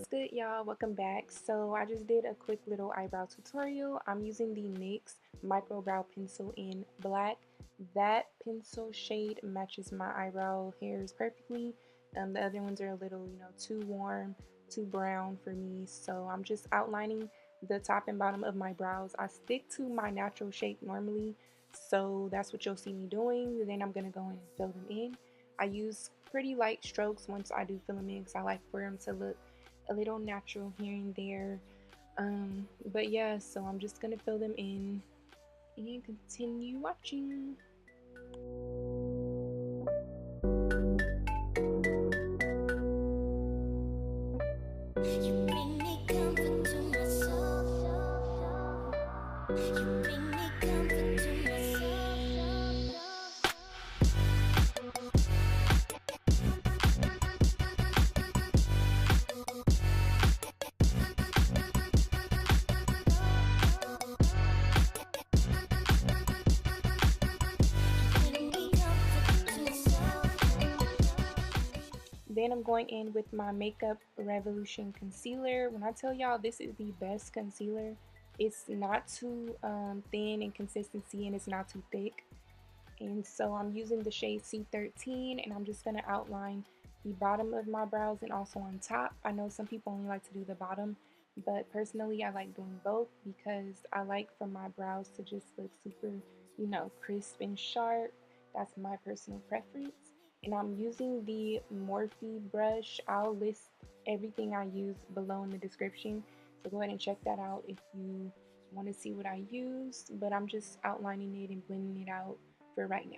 good, y'all? Welcome back. So I just did a quick little eyebrow tutorial. I'm using the NYX micro brow pencil in black. That pencil shade matches my eyebrow hairs perfectly. The other ones are a little, too warm, too brown for me. So I'm just outlining the top and bottom of my brows. I stick to my natural shape normally, so that's what you'll see me doing. Then I'm gonna go in and fill them in. I use pretty light strokes once I do fill them in because I like for them to look a little natural here and there. But yeah, so I'm just gonna fill them in and continue watching. You bring me comfort to my soul. You bring me comfort to my soul. Then I'm going in with my Makeup Revolution concealer. When I tell y'all this is the best concealer, it's not too thin in consistency and it's not too thick. And so I'm using the shade C13, and I'm just going to outline the bottom of my brows and also on top. I know some people only like to do the bottom, but personally I like doing both because I like for my brows to just look super, crisp and sharp. That's my personal preference. And I'm using the Morphe brush. I'll list everything I use below in the description, so go ahead and check that out if you want to see what I use. But I'm just outlining it and blending it out for right now.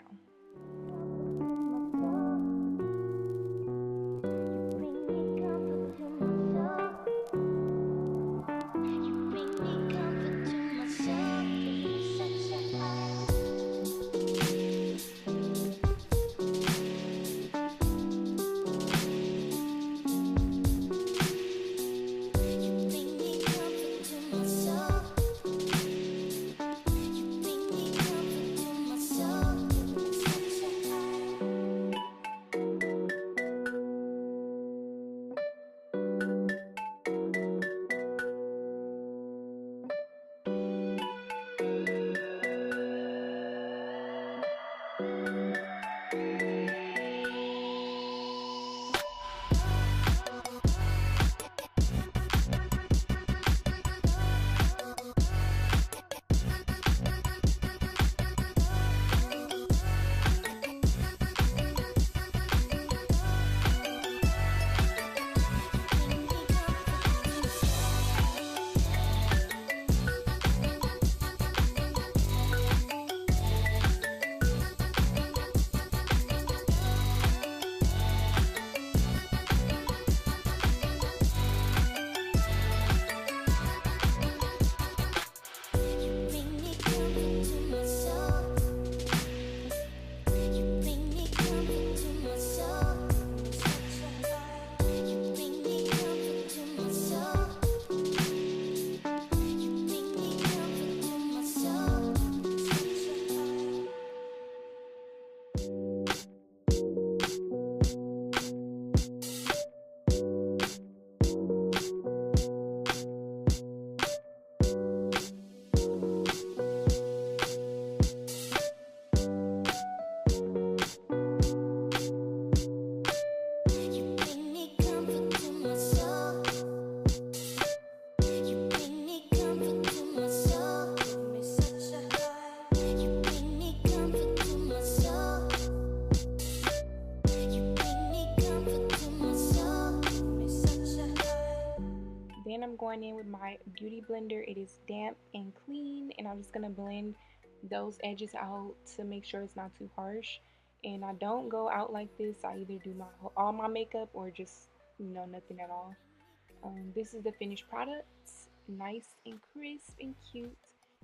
Then I'm going in with my beauty blender. It is damp and clean, and I'm just going to blend those edges out to make sure it's not too harsh. And I don't go out like this. I either do all my makeup or just, nothing at all. This is the finished product. Nice and crisp and cute.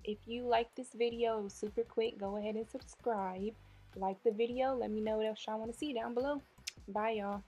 If you like this video, it was super quick, go ahead and subscribe. Like the video. Let me know what else y'all want to see down below. Bye, y'all.